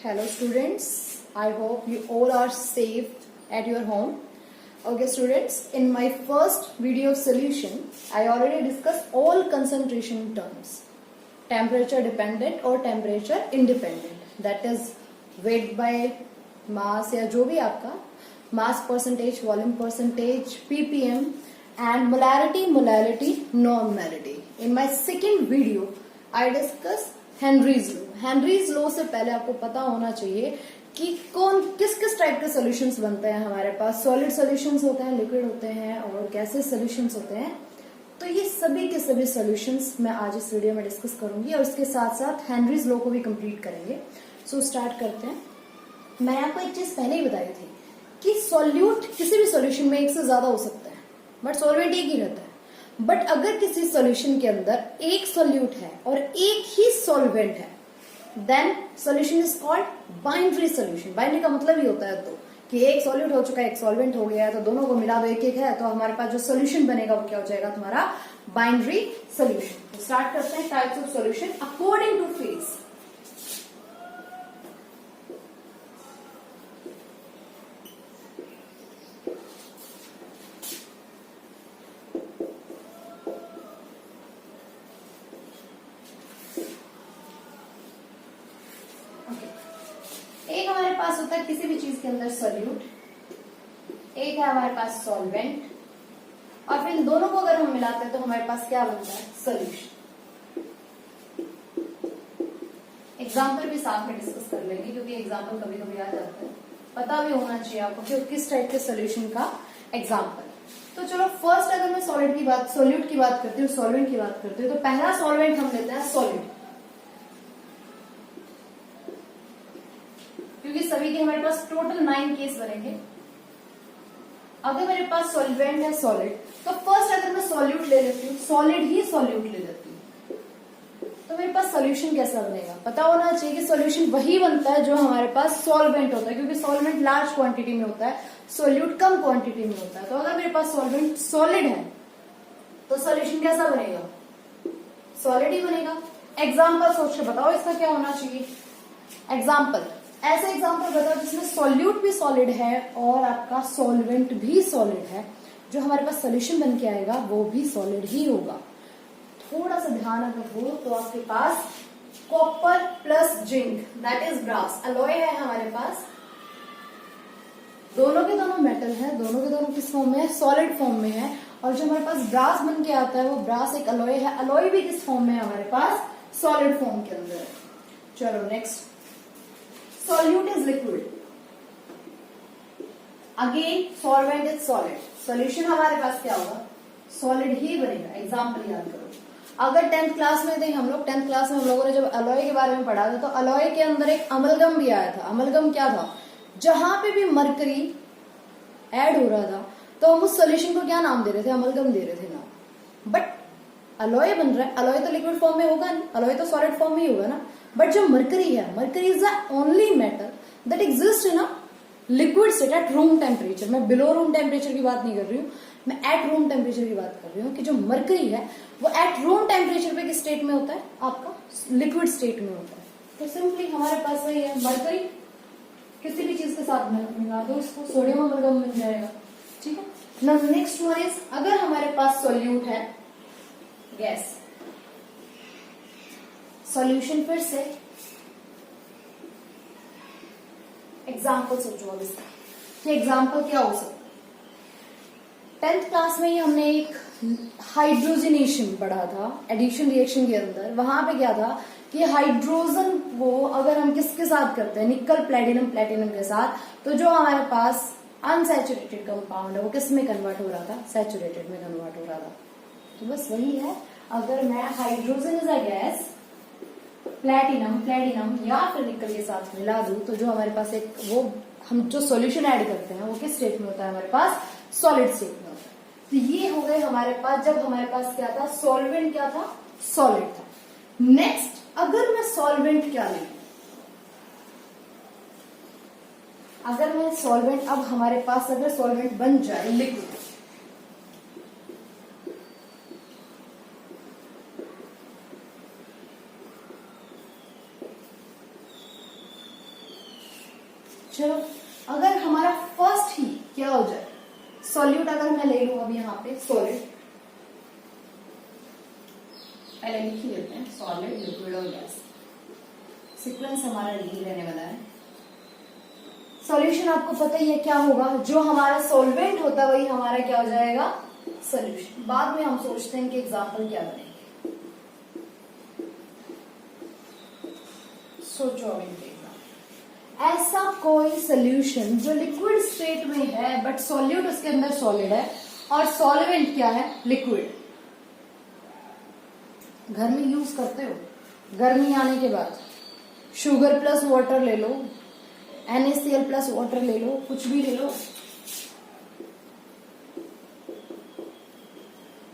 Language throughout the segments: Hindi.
Hello students, I hope you all are safe at your home. Okay students, in my first video of solution, I already discussed all concentration terms. Temperature dependent or temperature independent. That is weight by mass या जो भी आपका mass percentage, volume percentage, ppm and molality, normality. In my second video, I discussed Henry's law. Henry's law से पहले आपको पता होना चाहिए कि कौन किस किस टाइप के सॉल्यूशंस बनते हैं हमारे पास. सॉलिड सॉल्यूशंस होते हैं, लिक्विड होते हैं और गैसेस सॉल्यूशंस होते हैं. तो ये सभी के सभी सॉल्यूशंस मैं आज इस वीडियो में डिस्कस करूंगी और इसके साथ साथ हेनरीज लॉ को भी कंप्लीट करेंगे. सो स्टार्ट करते हैं. मैं आपको एक चीज पहले ही बताई थी कि सॉल्यूट किसी भी सॉल्यूशन में एक से ज्यादा हो सकता है बट सॉल्वेंट एक ही रहता है. बट अगर किसी सॉल्यूशन के अंदर एक सॉल्यूट है और एक ही सॉल्वेंट है, then solution is called binary solution. Binary का मतलब ही होता है तो कि एक सॉल्यूट हो चुका है, एक सॉल्वेंट हो गया है, तो दोनों को मिला दो, एक एक है, तो हमारे पास जो सॉल्यूशन बनेगा वो क्या हो जाएगा, तुम्हारा बाइनरी सॉल्यूशन. तो स्टार्ट करते हैं types of solution according two phase. एक हमारे पास होता है किसी भी चीज के अंदर सॉल्यूट, एक है हमारे पास सॉल्वेंट, और फिर इन दोनों को अगर हम मिलाते हैं तो हमारे पास क्या बनता है, सॉल्यूशन. एग्जाम्पल भी साथ में डिस्कस कर लेंगे क्योंकि एग्जाम्पल कभी कभी आ जाता है, पता भी होना चाहिए आपको कि किस टाइप के सॉल्यूशन का एग्जाम्पल. तो चलो फर्स्ट अगर मैं सॉल्यूट की बात करती हूँ, सॉल्वेंट की बात करती हूँ, तो पहला सॉल्वेंट हम लेते हैं सॉलिड, क्योंकि सभी के हमारे पास टोटल 9 केस बनेंगे. अगर मेरे पास सॉल्वेंट है सॉलिड, तो फर्स्ट अगर मैं सॉल्यूट ले लेती हूँ, सॉलिड ही सॉल्यूट ले लेती हूँ, तो मेरे पास सॉल्यूशन कैसा बनेगा. पता होना चाहिए कि सॉल्यूशन वही बनता है जो हमारे पास सॉल्वेंट होता है, क्योंकि सॉल्वेंट लार्ज क्वांटिटी में होता है, सॉल्यूट कम क्वांटिटी में होता है. तो अगर मेरे पास सॉल्वेंट सॉलिड है तो सॉल्यूशन कैसा बनेगा, सॉलिड ही बनेगा. एग्जाम्पल सोच के बताओ इसका क्या होना चाहिए. एग्जाम्पल, ऐसे एग्जाम्पल बताओ जिसमें सॉल्यूट भी सॉलिड है और आपका सॉल्वेंट भी सॉलिड है, जो हमारे पास सॉल्यूशन बन के आएगा वो भी सॉलिड ही होगा. थोड़ा सा ध्यान अगर हो तो आपके पास copper plus zinc that is brass alloy है हमारे पास. दोनों के दोनों मेटल है, दोनों के दोनों किस फॉर्म में है, सॉलिड फॉर्म में है. और जो हमारे पास ब्रास बन के आता है वो ब्रास एक अलॉय है, अलॉय भी किस फॉर्म में है हमारे पास, सॉलिड फॉर्म के अंदर. चलो next, solute is liquid. Again solvent is solid. Solution हमारे पास क्या होगा, solid ही बनेगा. एग्जाम्पल याद करो, अगर 10th क्लास में थे हम लोग, 10th क्लास में हम लोगों ने जब अलॉय के बारे में पढ़ा था, तो अलॉय के अंदर एक अमलगम भी आया था. अमलगम क्या था, जहां पे भी मरकरी ऐड हो रहा था तो हम उस सोल्यूशन को क्या नाम दे रहे थे, अमलगम दे रहे थे नाम. बट अलॉय बन रहा है, अलॉय तो लिक्विड फॉर्म में होगा नहीं, अलॉय तो सॉलिड फॉर्म में ही होगा ना. बट जो मरकरी है, mercury is the only metal that exist in a liquid state at room temperature. मैं बिलो रूम टेम्परेचर की बात नहीं कर रही हूँ, मैं एट रूम टेम्परेचर की बात कर रही हूँ कि जो मरकरी है वो एट रूम टेम्परेचर पे किस स्टेट में होता है, आपका लिक्विड स्टेट में होता है. तो सिंपली हमारे पास वही है, मरकरी किसी भी चीज के साथ मिला दो उसको, सोडियम अमलगम मिल जाएगा. ठीक है. नाउ नेक्स्ट वन इज, अगर हमारे पास सोल्यूट है गैस, सॉल्यूशन फिर से एग्जाम्पल सोचो अब इसका कि एग्जाम्पल क्या हो सकता है. 10th क्लास में ही हमने एक हाइड्रोजनेशन पढ़ा था एडिशन रिएक्शन के अंदर. वहां पे क्या था कि हाइड्रोजन वो अगर हम किसके साथ करते हैं, निकल प्लेटिनम के साथ, तो जो हमारे पास अनसैचुरेटेड कंपाउंड है वो किस में कन्वर्ट हो रहा था, सैचुरेटेड में कन्वर्ट हो रहा था. तो बस वही है, अगर मैं hydrogen is a gas platinum या फिर निकल के साथ मिला दूं, तो जो हमारे पास एक वो हम जो सॉल्यूशन ऐड करते हैं वो किस स्टेट में होता है, हमारे पास सॉलिड स्टेट में होता है. तो ये हो गए हमारे पास, जब हमारे पास क्या था, सॉल्वेंट क्या था, सॉलिड था. नेक्स्ट, अगर मैं सॉल्वेंट क्या लूं, अगर मैं सॉल्वेंट, अब हमारे पास अगर सॉल्वेंट बन जाए लिक्विड, चलो, अगर हमारा फर्स्ट ही क्या हो जाए, सॉल्यूट अगर मैं ले लूं, अब यहाँ पे सॉलिड पहले लिख ही लेते हैं, सॉलिड, लिक्विड और गैस। सीक्वेंस हमारा यही रहने वाला है। सॉल्यूशन आपको पता ही है क्या होगा, जो हमारा सॉल्वेंट होता है वही हमारा क्या हो जाएगा, सॉल्यूशन। बाद में हम सोचते हैं कि एग्जाम्पल क्या बनेंगे। सोचो अब इनके एग्जाम्पल। ऐसा कोई सॉल्यूशन जो लिक्विड स्टेट में है बट सॉल्यूट उसके अंदर सॉलिड है और सॉल्वेंट क्या है, लिक्विड। घर में यूज करते हो, गर्मी आने के बाद शुगर प्लस वाटर ले लो, NaCl प्लस वाटर ले लो, कुछ भी ले लो,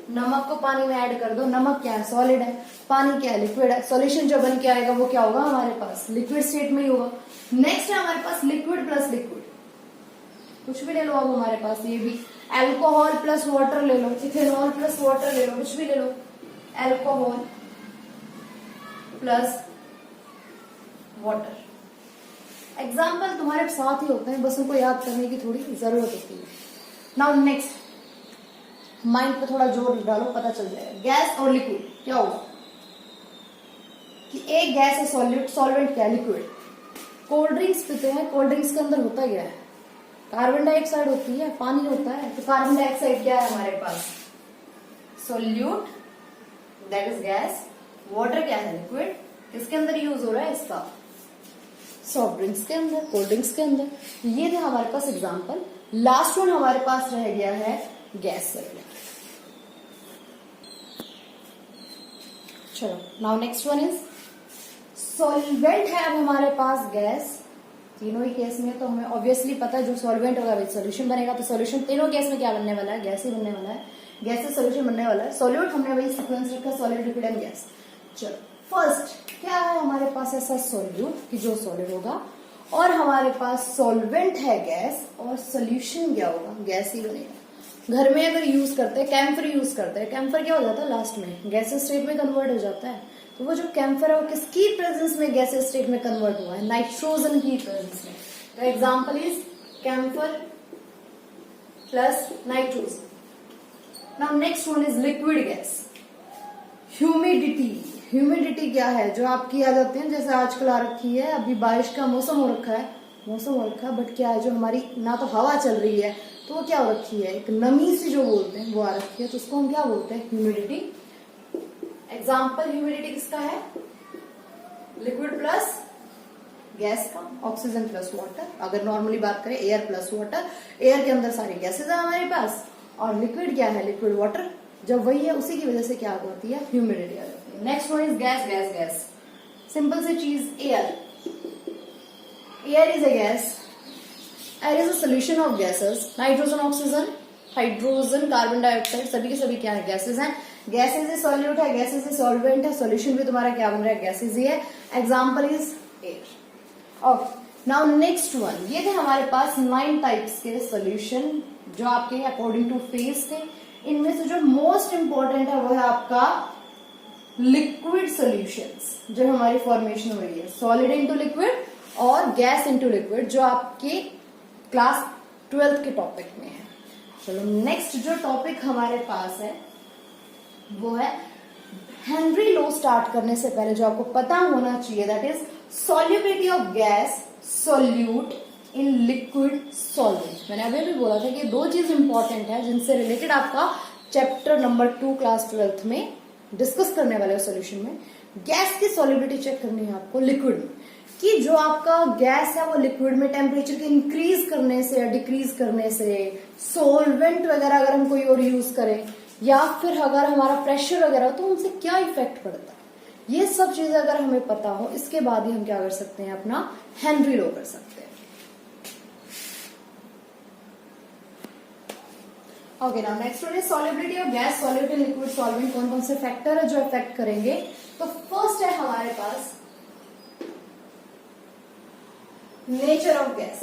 नमक को पानी में ऐड कर दो, नमक क्या है, सॉलिड है, पानी क्या है, लिक्विड है। सॉल्यूशन जो बन के आएगा वो क्या होगा हमारे पास, लिक्विड स्टेट में ही होगा। नेक्स्ट है हमारे पास लिक्विड प्लस लिक्विड, कुछ भी ले लो। अब हमारे पास ये भी अल्कोहल प्लस वाटर ले लो, इथेनॉल प्लस वाटर ले लो, कुछ भी ले लो, अल्कोहल प्लस वाटर। एग्जाम्पल तुम्हारे साथ ही होते हैं, बस उनको याद करने की थोड़ी जरूरत होती है। नाउ नेक्स्ट, माइंड पे थोड़ा जोर डालो, पता चल जाएगा। गैस और लिक्विड क्या होगा कि एक गैस है सॉल्यूट, सॉल्वेंट क्या है, लिक्विड। कोल्ड ड्रिंक्स पीते हैं, कोल्ड ड्रिंक्स के अंदर होता क्या है, कार्बन डाइऑक्साइड होती है, पानी होता है। तो कार्बन डाइऑक्साइड क्या है हमारे पास, solute, that is gas. Water क्या है, लिक्विड। किसके अंदर यूज हो रहा है इसका, सॉफ्ट ड्रिंक्स के अंदर, कोल्ड ड्रिंक्स के अंदर। ये थे हमारे पास एग्जाम्पल। लास्ट वन हमारे पास रह गया है गैस सॉल्वेंट। चलो, now next one is solvent है अब हमारे पास गैस। तीनों ही केस में तो हमें ऑब्वियसली पता है जो सॉल्वेंट होगा वही सॉल्यूशन बनेगा। तो सॉल्यूशन तीनों केस में क्या बनने वाला है, गैस ही बनने वाला है, गैस से सॉल्यूशन बनने वाला है। सॉल्यूट हमने वही सीक्वेंस रखा, सॉलिड, लिक्विड एंड गैस। चलो, फर्स्ट क्या है हमारे पास ऐसा सॉल्यूट कि जो सॉलिड होगा, और हमारे पास सॉल्वेंट है गैस, और सॉल्यूशन क्या होगा, गैस ही बनेगा। घर में अगर यूज करते हैं, कैम्फर यूज करते हैं, कैम्फर क्या हो जाता है लास्ट में गैसेस स्टेट में कन्वर्ट हो जाता है। तो वो जो कैम्फर है वो किसकी प्रेजेंस में गैसेस स्टेट में कन्वर्ट हुआ है, नाइट्रोजन की प्रेजेंस में। तो example is camphor plus nitrogen. Now next one is liquid gas. Humidity, humidity क्या है, जो आपकी आ जाती है, जैसे आजकल आ रखी है, अभी बारिश का मौसम हो रखा है, बट क्या है, जो हमारी ना तो हवा चल रही है, तो वो क्या हो रखी है, एक नमी सी जो बोलते हैं वो आ रखी है, तो उसको हम क्या बोलते हैं, ह्यूमिडिटी। एग्जाम्पल ह्यूमिडिटी किसका है, लिक्विड प्लस गैस का, ऑक्सीजन प्लस वाटर। अगर नॉर्मली बात करें एयर प्लस वाटर, एयर के अंदर सारी गैसेज है हमारे पास, और लिक्विड क्या है, लिक्विड वाटर। जब वही है उसी की वजह से क्या होती है, ह्यूमिडिटी आ जाती है। Next one is gas, gas gas, simple सी चीज, air. Air is a gas. Air is a solution of gases, nitrogen, oxygen, hydrogen, carbon dioxide, सभी के सभी क्या है, गैसेज हैं। गैसेज ही सॉल्यूट है, गैसेज ही सॉल्वेंट है, सॉल्यूशन भी तुम्हारा क्या बन रहा है, गैसेज ही है। Example is air. Okay, now next one, ये थे हमारे पास 9 टाइप्स के सॉल्यूशन जो आपके अकॉर्डिंग टू फेज थे। इनमें से जो मोस्ट इंपॉर्टेंट है वो है आपका लिक्विड सॉल्यूशंस, जो हमारी फॉर्मेशन हो रही है, सॉलिड इनटू लिक्विड और गैस इनटू लिक्विड, जो आपके क्लास 12th के टॉपिक में है। चलो, नेक्स्ट जो टॉपिक हमारे पास है वो है हेनरी लॉ। स्टार्ट करने से पहले जो आपको पता होना चाहिए, that is solubility of gas solute in liquid solvent. मैंने अभी भी बोला था कि 2 चीज इंपॉर्टेंट है जिनसे रिलेटेड आपका चैप्टर नंबर 2 क्लास 12th में डिस्कस करने वाले सॉल्यूशन में। गैस की सॉल्युबिलिटी चेक करनी है आपको लिक्विड में, कि जो आपका गैस है वो लिक्विड में टेम्परेचर के इंक्रीज करने से या डिक्रीज करने से, सोलवेंट वगैरह अगर हम कोई और यूज करें, या फिर अगर हमारा प्रेशर वगैरह हो, तो उनसे क्या इफेक्ट पड़ता है, ये सब चीजें अगर हमें पता हो, इसके बाद ही हम क्या कर सकते हैं, अपना हेनरी लॉ कर सकते हैं। Okay, now next one is solubility of gas solute in liquid solvent. कौन कौन से फैक्टर है जो इफेक्ट करेंगे, तो फर्स्ट है हमारे पास nature of gas.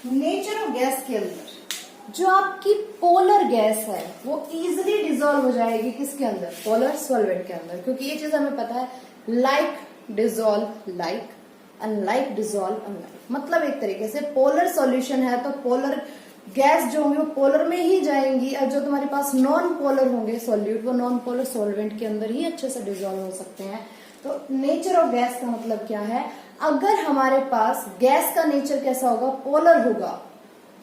Nature of gas के अंदर जो आपकी पोलर गैस है वो इजिली डिजोल्व हो जाएगी किसके अंदर, पोलर सॉल्वेंट के अंदर, क्योंकि ये चीज हमें पता है, like dissolve like, unlike dissolve unlike. मतलब एक तरीके से पोलर सॉल्यूशन है तो पोलर गैस जो होंगे वो पोलर में ही जाएंगी, और जो तुम्हारे पास नॉन पोलर होंगे सॉल्यूट वो नॉन पोलर सॉल्वेंट के अंदर ही अच्छे से डिजोल्व हो सकते हैं। तो नेचर ऑफ गैस का मतलब क्या है, अगर हमारे पास गैस का नेचर कैसा होगा, पोलर होगा,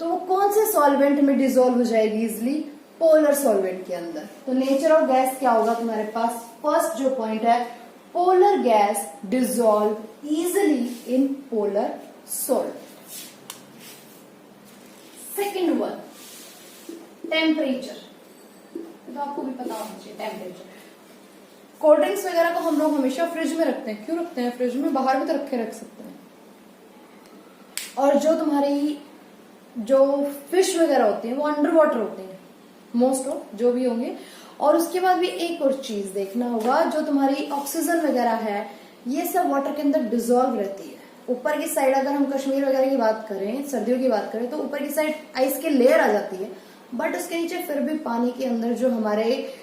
तो वो कौन से सॉल्वेंट में डिजोल्व हो जाएगी इजिली, पोलर सॉल्वेंट के अंदर। तो नेचर ऑफ गैस क्या होगा तुम्हारे पास, फर्स्ट जो पॉइंट है, polar gas dissolve easily in polar solvent. Second one, temperature, तो आपको भी पता होना चाहिए टेम्परेचर। कोल्ड ड्रिंक्स वगैरह को हम लोग हमेशा फ्रिज में रखते हैं, क्यों रखते हैं फ्रिज में, बाहर भी तो रख सकते हैं। और जो तुम्हारी जो फिश वगैरह होती है वो अंडर वाटर होते हैं मोस्ट ऑफ, जो भी होंगे। और उसके बाद भी एक और चीज देखना होगा, जो तुम्हारी ऑक्सीजन वगैरह है ये सब वाटर के अंदर डिजोल्व रहती है। ऊपर की साइड अगर हम कश्मीर वगैरह की बात करें, सर्दियों की बात करें, तो ऊपर की साइड आइस के लेयर आ जाती है, बट उसके नीचे फिर भी पानी के अंदर जो हमारे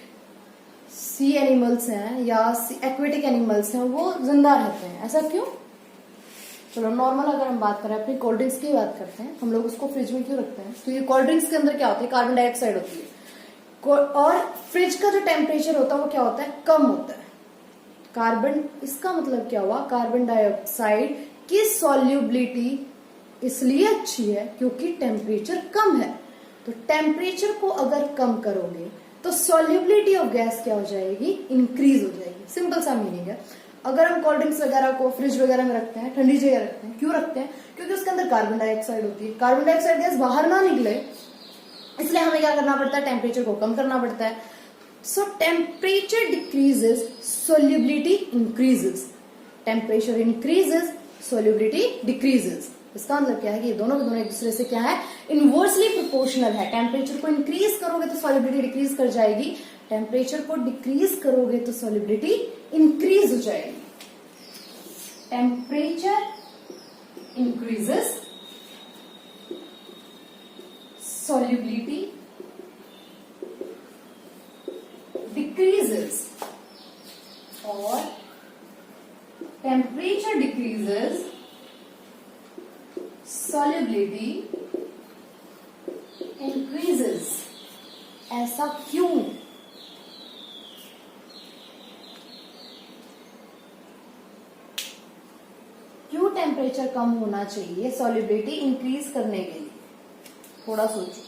सी एनिमल्स हैं या एक्वेटिक एनिमल्स हैं वो जिंदा रहते हैं। ऐसा क्यों, चलो नॉर्मल अगर हम बात करें, अपनी कोल्ड ड्रिंक्स की बात करते हैं, हम लोग उसको फ्रिज में क्यों रखते हैं, तो ये कोल्ड ड्रिंक्स के अंदर क्या होता है, कार्बन डाइऑक्साइड होती है, और फ्रिज का जो टेम्परेचर होता है वो क्या होता है, कम होता है। कार्बन, इसका मतलब क्या हुआ, कार्बन डाइऑक्साइड की सॉल्युबिलिटी इसलिए अच्छी है क्योंकि टेम्परेचर कम है। तो टेम्परेचर को अगर कम करोगे तो सॉल्युबिलिटी ऑफ गैस क्या हो जाएगी, इंक्रीज हो जाएगी। सिंपल सा मीनिंग है। अगर हम कोल्ड ड्रिंक्स वगैरह को फ्रिज वगैरह में रखते हैं, ठंडी जगह रखते हैं, क्यों रखते हैं, क्योंकि उसके अंदर कार्बन डाइऑक्साइड होती है। कार्बन डाइऑक्साइड गैस बाहर ना निकले, इसलिए हमें क्या करना पड़ता है, टेम्परेचर को कम करना पड़ता है। सो temperature decreases, solubility increases, temperature increases, solubility decreases. इसका मतलब क्या है कि ये दोनों के दोनों एक दूसरे से क्या है, इनवर्सली प्रोपोर्शनल है। टेम्परेचर को इंक्रीज करोगे तो सॉल्युबिलिटी डिक्रीज कर जाएगी, टेम्परेचर को डिक्रीज करोगे तो सॉल्युबिलिटी इंक्रीज हो जाएगी। टेम्परेचर इंक्रीजेस, solubility decreases, और temperature decreases, solubility increases। ऐसा क्यों, क्यों टेम्परेचर कम होना चाहिए सॉल्युबिलिटी इंक्रीज करने के लिए, थोड़ा सोचो।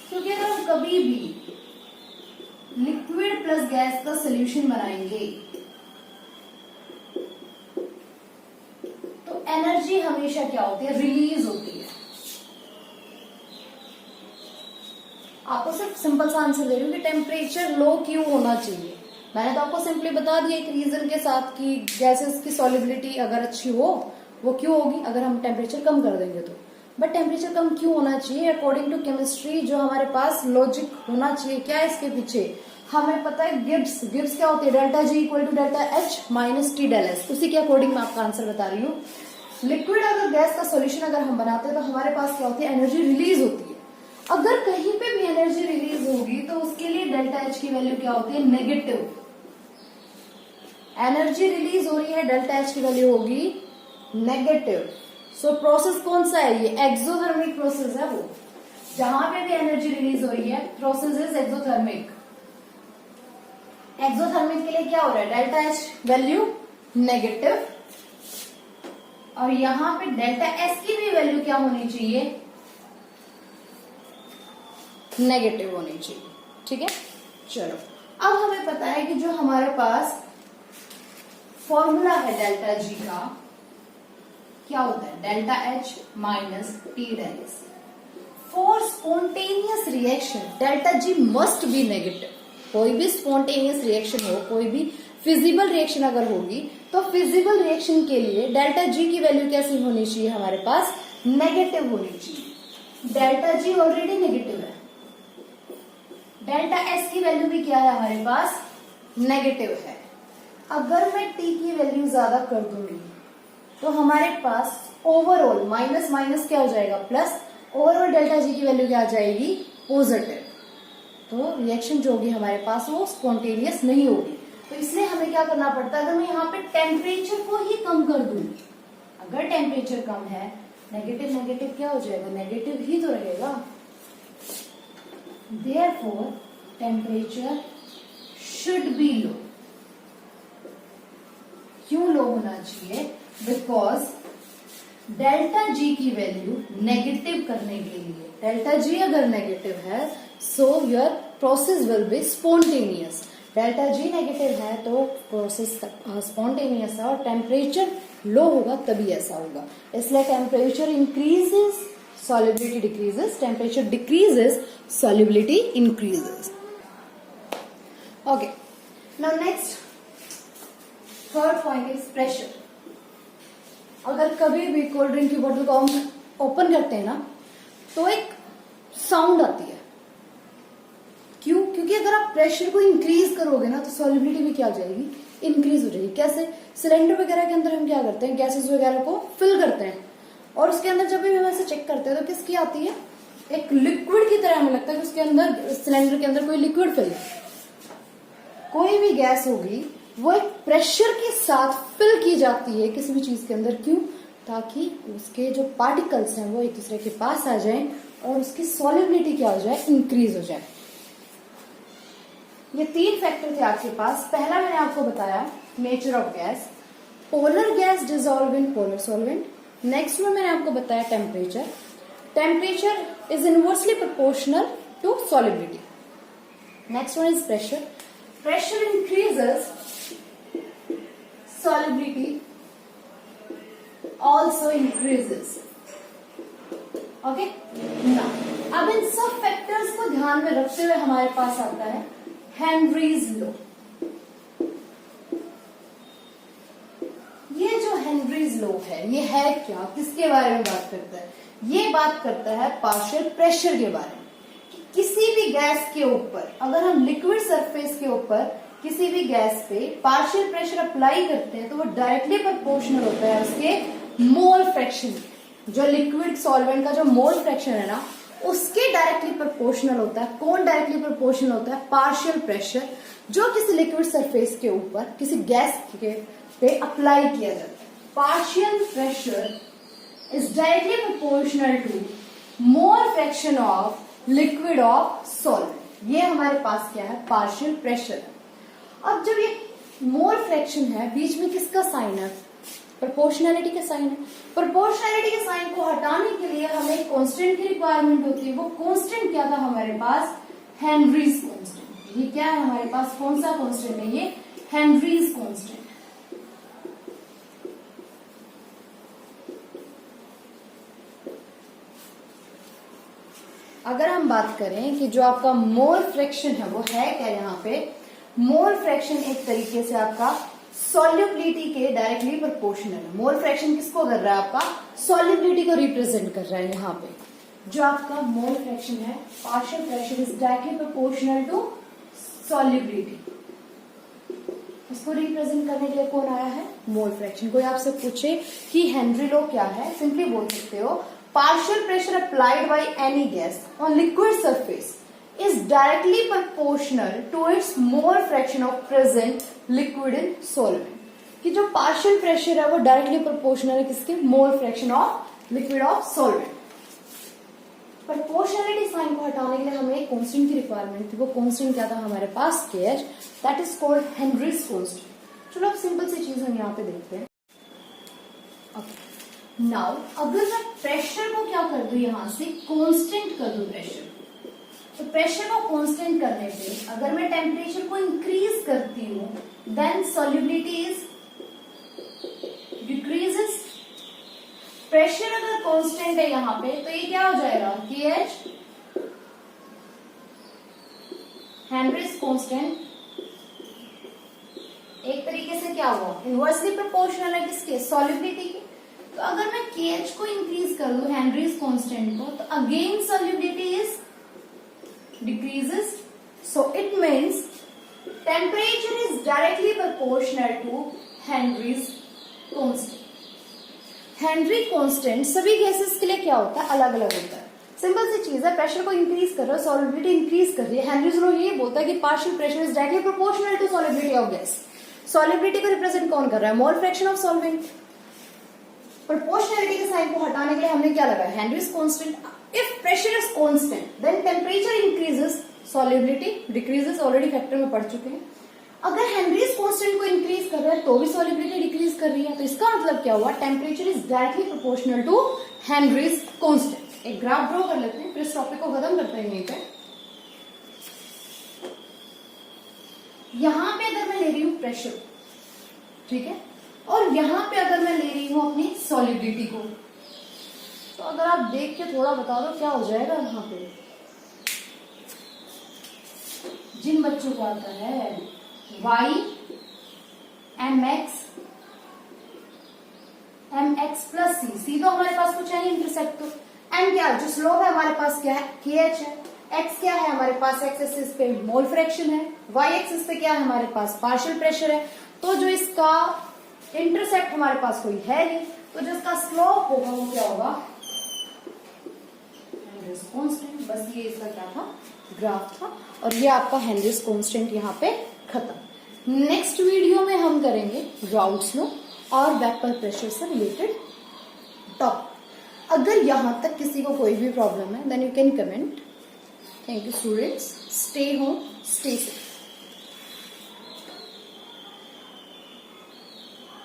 क्योंकि अगर हम कभी भी लिक्विड प्लस गैस का सॉल्यूशन बनाएंगे तो एनर्जी हमेशा क्या होती है, रिलीज होती है। आपको सिर्फ सिंपल सा आंसर दे रही हूँ कि टेम्परेचर लो क्यों होना चाहिए। मैंने तो आपको सिंपली बता दिया एक रीजन के साथ कि गैसेस की सॉल्युबिलिटी अगर अच्छी हो वो क्यों होगी, अगर हम टेम्परेचर कम कर देंगे तो। बट टेम्परेचर कम क्यों होना चाहिए, अकॉर्डिंग टू केमिस्ट्री जो हमारे पास लॉजिक होना चाहिए, क्या है इसके पीछे, हमें पता है गिब्स क्या होती है, delta G equal to delta H minus T del S. उसी के अकॉर्डिंग मैं आपका आंसर बता रही हूँ। लिक्विड अगर गैस का सोल्यूशन अगर हम बनाते हैं तो हमारे पास क्या होती है, एनर्जी रिलीज होती है। अगर कहीं पे भी एनर्जी रिलीज होगी तो उसके लिए डेल्टा एच की वैल्यू क्या होती है, नेगेटिव। एनर्जी रिलीज हो रही है, डेल्टा एच की वैल्यू होगी नेगेटिव। सो प्रोसेस कौन सा है, ये एक्सोथर्मिक प्रोसेस है। वो जहां पे भी एनर्जी रिलीज हो रही है प्रोसेस इज एक्सोथर्मिक। एक्सोथर्मिक के लिए क्या हो रहा है, डेल्टा एच वैल्यू नेगेटिव, और यहां पे डेल्टा एस की भी वैल्यू क्या होनी चाहिए, नेगेटिव होनी चाहिए। ठीक है, चलो अब हमें पता है कि जो हमारे पास फॉर्मूला है डेल्टा जी का, क्या होता है, delta H minus T del S. For spontaneous reaction delta G must be negative. कोई भी स्पॉन्टेनियस रिएक्शन हो, कोई भी फिजिबल रिएक्शन अगर होगी तो फिजिबल रिएक्शन के लिए डेल्टा जी की वैल्यू कैसी होनी चाहिए, हमारे पास नेगेटिव होनी चाहिए। डेल्टा जी ऑलरेडी नेगेटिव है, डेल्टा एस की वैल्यू भी क्या है हमारे पास, नेगेटिव है। अगर मैं टी की वैल्यू ज्यादा कर दूंगी तो हमारे पास ओवरऑल माइनस माइनस क्या हो जाएगा प्लस, ओवरऑल डेल्टा जी की वैल्यू क्या आ जाएगी पॉजिटिव। तो रिएक्शन जो होगी हमारे पास वो स्पॉन्टेनियस नहीं होगी। तो इसलिए हमें क्या करना पड़ता है, अगर मैं यहाँ पे टेम्परेचर को ही कम कर दूं, अगर टेम्परेचर कम है नेगेटिव नेगेटिव क्या हो जाएगा, नेगेटिव ही तो रहेगा। देयरफॉर टेम्परेचर शुड बी लो। क्यों लो होना चाहिए, बिकॉज डेल्टा जी की वैल्यू नेगेटिव करने के लिए, डेल्टा जी अगर नेगेटिव है so your process will be spontaneous. Delta G negative है तो प्रोसेस स्पॉन्टेनियस है, और टेम्परेचर लो होगा तभी ऐसा होगा। इसलिए temperature increases solubility decreases, temperature decreases, solubility increases. Okay, now next third point is pressure. अगर कभी भी कोल्ड ड्रिंक की बोतल को हम ओपन करते हैं ना तो एक साउंड आती है। क्यों? क्योंकि अगर आप प्रेशर को इंक्रीज करोगे ना तो सॉल्युबिलिटी भी क्या हो जाएगी, इंक्रीज हो जाएगी। कैसे? सिलेंडर वगैरह के अंदर हम क्या करते हैं, गैसेस वगैरह को फिल करते हैं और उसके अंदर जब भी हम ऐसे चेक करते हैं तो किसकी आती है, एक लिक्विड की तरह हमें लगता है कि उसके अंदर, सिलेंडर के अंदर कोई लिक्विड फिल है। कोई भी गैस होगी वो एक प्रेशर के साथ फिल की जाती है किसी भी चीज के अंदर। क्यों? ताकि उसके जो पार्टिकल्स हैं वो एक दूसरे के पास आ जाएं और उसकी सॉल्युबिलिटी क्या हो जाए, इंक्रीज हो जाए। ये तीन फैक्टर थे आपके पास। पहला मैंने आपको बताया nature of gas, polar gas dissolve in polar solvent. Next में मैंने आपको बताया temperature, temperature is inversely proportional to solubility. Next one is pressure, pressure increases, solubility also increases. Okay? Now, अब इन सब फैक्टर्स को ध्यान में रखते हुए हमारे पास आता है हेनरीज लॉ। ये जो हेनरीज लॉ है ये है क्या, किसके बारे में बात करता है? ये बात करता है पार्शियल प्रेशर के बारे में। कि किसी भी गैस के ऊपर अगर हम लिक्विड सरफेस के ऊपर किसी भी गैस पे पार्शियल प्रेशर अप्लाई करते हैं तो वो डायरेक्टली प्रोपोर्शनल होता है उसके मोल फ्रैक्शन। जो लिक्विड सॉल्वेंट का जो मोल फ्रैक्शन है ना उसके डायरेक्टली प्रोपोर्शनल होता है। कौन डायरेक्टली प्रोपोर्शनल होता है? पार्शियल प्रेशर जो किसी लिक्विड सरफेस के ऊपर किसी गैस के पे अप्लाई किया जाता है। Partial pressure is directly proportional to mole fraction of liquid of solvent. ये हमारे पास क्या है, पार्शियल प्रेशर। अब जब ये मोल फ्रैक्शन है बीच में किसका साइन है, प्रोपोर्शनैलिटी का साइन है। प्रोपोर्शनैलिटी के साइन को हटाने के लिए हमें कांस्टेंट की रिक्वायरमेंट होती है। वो कांस्टेंट क्या था हमारे पास, हेनरीज कांस्टेंट। ये क्या है हमारे पास, कौन सा कांस्टेंट है ये, हेनरीज कांस्टेंट। अगर हम बात करें कि जो आपका मोल फ्रैक्शन है वो है क्या, यहाँ पे मोल फ्रैक्शन एक तरीके से आपका सॉल्युबिलिटी के डायरेक्टली प्रोपोर्शनल है। मोल फ्रैक्शन किसको कर रहा है, आपका सॉल्युबिलिटी को रिप्रेजेंट कर रहा है। यहाँ पे जो आपका मोल फ्रैक्शन है, partial pressure is directly proportional to solubility. इसको रिप्रेजेंट करने के लिए कौन आया है, मोल फ्रैक्शन। कोई आपसे पूछे कि हेनरी लॉ क्या है, सिंपली बोल सकते हो partial pressure applied by any gas on liquid surface is directly proportional to its mole fraction of present liquid in solvent। कि जो पार्शियल प्रेशर है वो डायरेक्टली प्रोपोर्शनल है किसके, mole fraction of liquid of solvent. Proportionality sign को हटाने के लिए हमें एक कांस्टेंट की रिक्वायरमेंट थी। वो कांस्टेंट क्या था हमारे पास, Kh, that is called Henrys constant. चलो अब सिंपल सी चीज हम यहाँ पे देखते हैं। नाउ अगर मैं प्रेशर को क्या कर दूं, यहां से कांस्टेंट कर दूं प्रेशर, तो प्रेशर को कांस्टेंट करने पे अगर मैं टेम्परेचर को इंक्रीज करती हूं then solubility is decreases. Pressure अगर कांस्टेंट है यहाँ पे तो ये क्या हो जाएगा, Kh हेनरीज कांस्टेंट एक तरीके से क्या हुआ, इनवर्सली प्रोपोर्शनल है किसके, सॉल्युबिलिटी के। तो अगर मैं Kh को इंक्रीज कर दूं हेनरीज कांस्टेंट को तो again solubility is decreases, so it means temperature is directly proportional to Henry's constant। Henry constant सभी गैसेस के लिए क्या होता है, अलग अलग होता है। सिंपल सी चीज है, प्रेशर को इंक्रीज कर रहा है, सॉलिबिलिटी इंक्रीज कर रही है। हेनरीज लॉ ये बोलता है कि partial pressure is directly proportional to solubility of gas. Solubility को रिप्रेजेंट कौन कर रहा है, mole fraction of solvent. Proportionality के साइन को हटाने के लिए हमने क्या लगाया, Henry's constant. If pressure is constant then temperature increases, solubility decreases, already factor में पढ़ चुके हैं। अगर हेनरीज कांस्टेंट को इंक्रीज कर रहा है तो भी सॉलिबिलिटी डिक्रीज कर रही है, तो इसका मतलब क्या हुआ, temperature is directly proportional to Henry's constant. एक ग्राफ ड्रॉ कर लेते हैं, फिर इस टॉपिक को खत्म करते हैं यहीं पे। यहां पे अगर मैं ले रही हूं प्रेशर, ठीक है, और यहां पे अगर मैं ले रही हूं अपनी सॉलिबिलिटी को, तो अगर आप देख के थोड़ा बता दो क्या हो जाएगा यहां पे। जिन बच्चों को आता है y mx प्लस सी तो हमारे पास कुछ है नहीं, इंटरसेप्ट तो m क्या है, जो स्लोप है हमारे पास क्या है, kh है। x क्या है हमारे पास, x एक्सिस पे मोल फ्रैक्शन है, y एक्सिस पे क्या है हमारे पास, पार्शियल प्रेशर है। तो जो इसका इंटरसेप्ट हमारे पास कोई है नहीं, तो जो इसका स्लोप होगा वो क्या होगा, कांस्टेंट। बस ये इसका क्या था, ग्राफ था, और ये आपका हेनरीज कांस्टेंट यहाँ पे खत्म। नेक्स्ट वीडियो में हम करेंगे राउल्ट्स लॉ और वेपर प्रेशर से रिलेटेड टॉपिक। अगर यहां तक किसी को कोई भी प्रॉब्लम है then you can comment. Thank you students, stay home, stay safe.